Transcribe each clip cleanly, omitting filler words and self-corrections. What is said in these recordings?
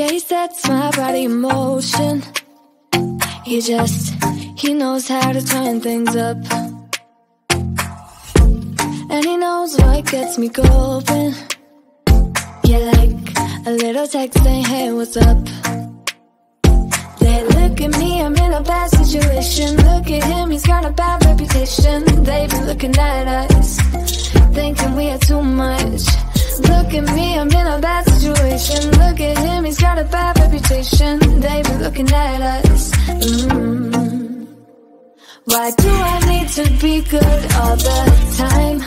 Yeah, he sets my body in motion. He knows how to turn things up. And he knows what gets me going. Yeah, like a little text saying, hey, what's up? They look at me, I'm in a bad situation. Look at him, he's got a bad reputation. They be looking at us, thinking we are too much. Look at me, I'm in a bad situation. Look at him, he's got a bad reputation. They be looking at us. Why do I need to be good all the time?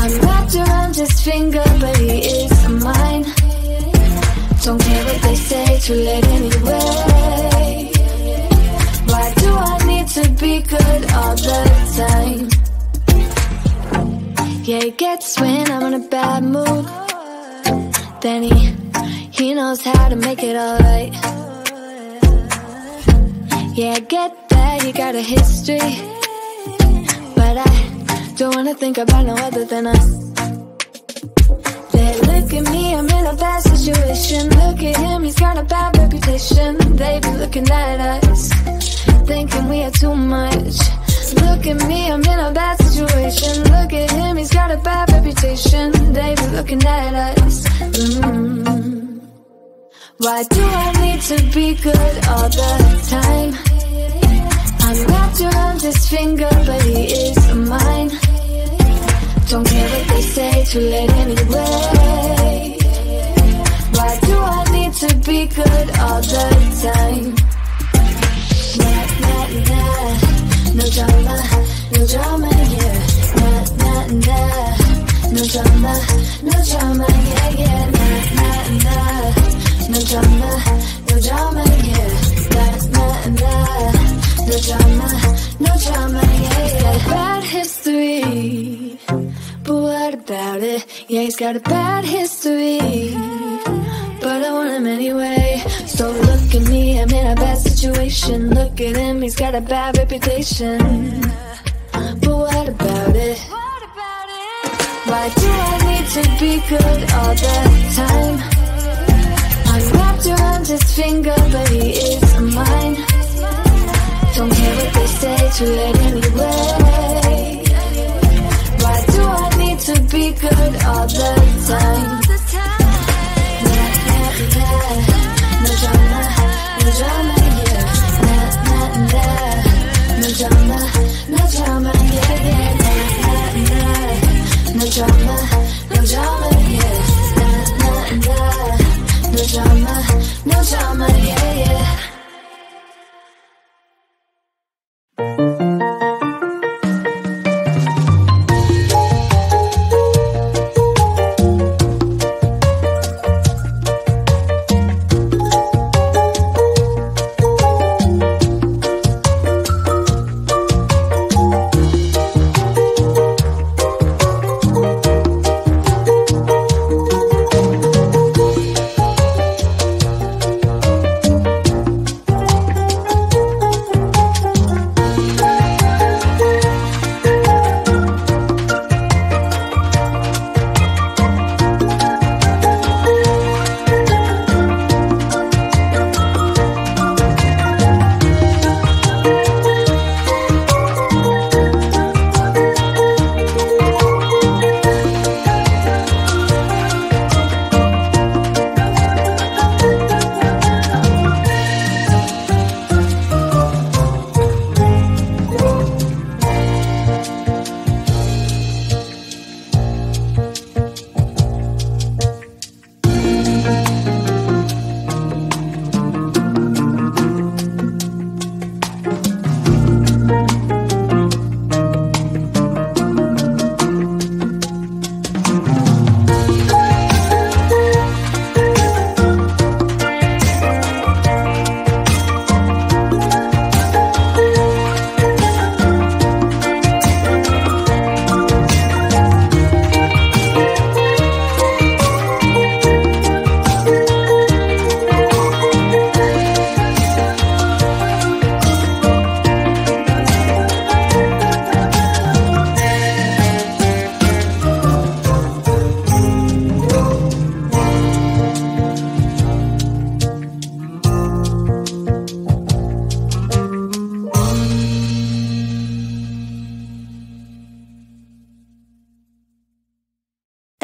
I'm wrapped around his finger, but he is mine. Don't care what they say, too late anyway. Why do I need to be good all the time? Yeah, he gets when I'm in a bad mood. Then he knows how to make it alright. Yeah, I get that you got a history, but I don't wanna think about no other than us. They look at me, I'm in a bad situation. Look at him, he's got a bad reputation. They be looking at us, thinking we are too much. Look at me, I'm in a bad situation. Look at him, he's got a bad reputation. They be looking at us. Why do I need to be good all the time? I'm wrapped around his finger, but he is mine. Don't care what they say, too late anyway. Why do I need to be good all the time? Nah, nah, nah. No drama, no drama, yeah. Nah, nah, nah. No drama, yeah, yeah. Nah, nah, nah. No drama, yeah. Nah, nah, nah. No drama, yeah, yeah. Bad history, but what about it? Yeah, he's got a bad history, but I want him anyway. So look at me, I'm in a bad situation. Look at him, he's got a bad reputation, but what about it? Why do I need to be good all the time? I'm wrapped around his finger, but he is mine. Don't care what they say, too late anyway. Why do I need to be good all the time? Nah, nah, nah. No drama, yeah. Nah, nah, nah. No drama, yeah, yeah. Nah, nah, nah. No drama, yeah. Nah, nah, nah. No drama, yeah, yeah.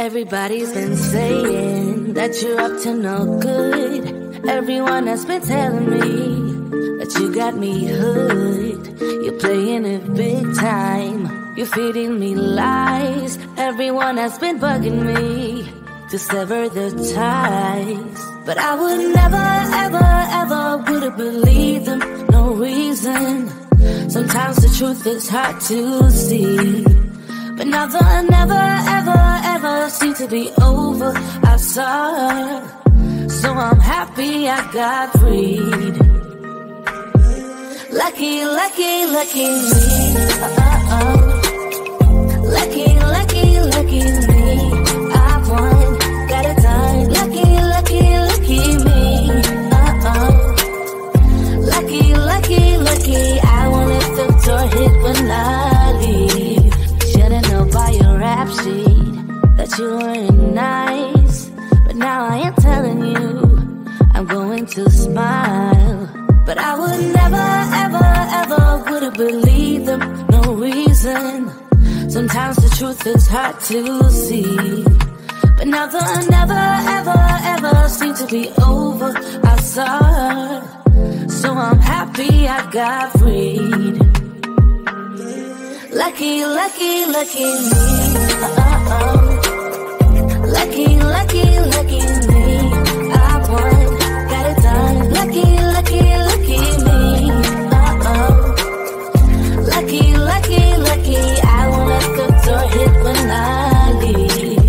Everybody's been saying that you're up to no good. Everyone has been telling me that you got me hooked. You're playing it big time. You're feeding me lies. Everyone has been bugging me to sever the ties. But I would never, ever, ever would have believed them. No reason. Sometimes the truth is hard to see. But now the never, ever, ever seem to be over. I saw her, so I'm happy I got freed. Lucky, lucky, lucky me. Lucky, lucky, lucky me. I won, got it done. Lucky, lucky, lucky me. Lucky, lucky, lucky. I won't let the door hit when I leave. Should've known by your rap sheet that you weren't nice. But now I am telling you, I'm going to smile. But I would never, ever, ever would have believed them. No reason. Sometimes the truth is hard to see. But now the never, ever, ever seem to be over. I saw her, so I'm happy I got freed. Lucky, lucky, lucky me. Lucky, lucky, lucky me. I won, got it done. Lucky, lucky, lucky me. Lucky, lucky, lucky. I won't let the door hit when I leave.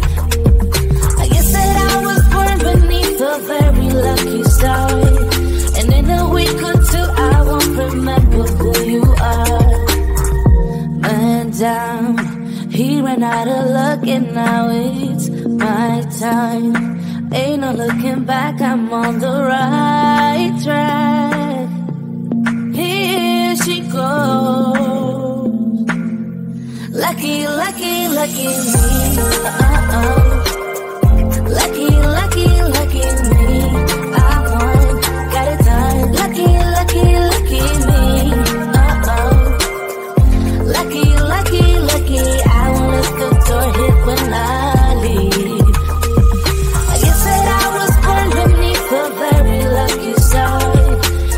I guess that I was born beneath a very lucky star. And in a week or two I won't remember who you are. Man down, he ran out of luck and now it's my time. Ain't no looking back, I'm on the right track. Here she goes. Lucky, lucky, lucky me. Lucky, lucky, lucky me. I won, got it done. Lucky, lucky, lucky me. Lucky, lucky, lucky. I won't let the door hit when I leave. I guess that I was born beneath a very lucky star.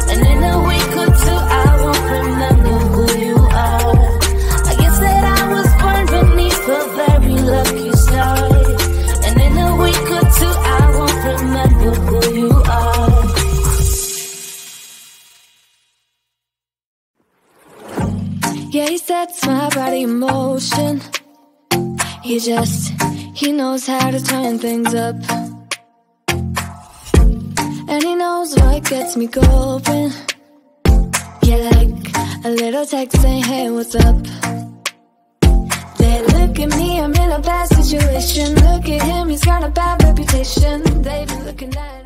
And in a week or two I won't remember who you are. I guess that I was born beneath a very lucky star. And in a week or two I won't remember who you are. Yeah, he sets my body in motion. He knows how to turn things up. And he knows what gets me going. Yeah, like a little text saying, hey, what's up? They look at me, I'm in a bad situation. Look at him, he's got a bad reputation. They've been looking at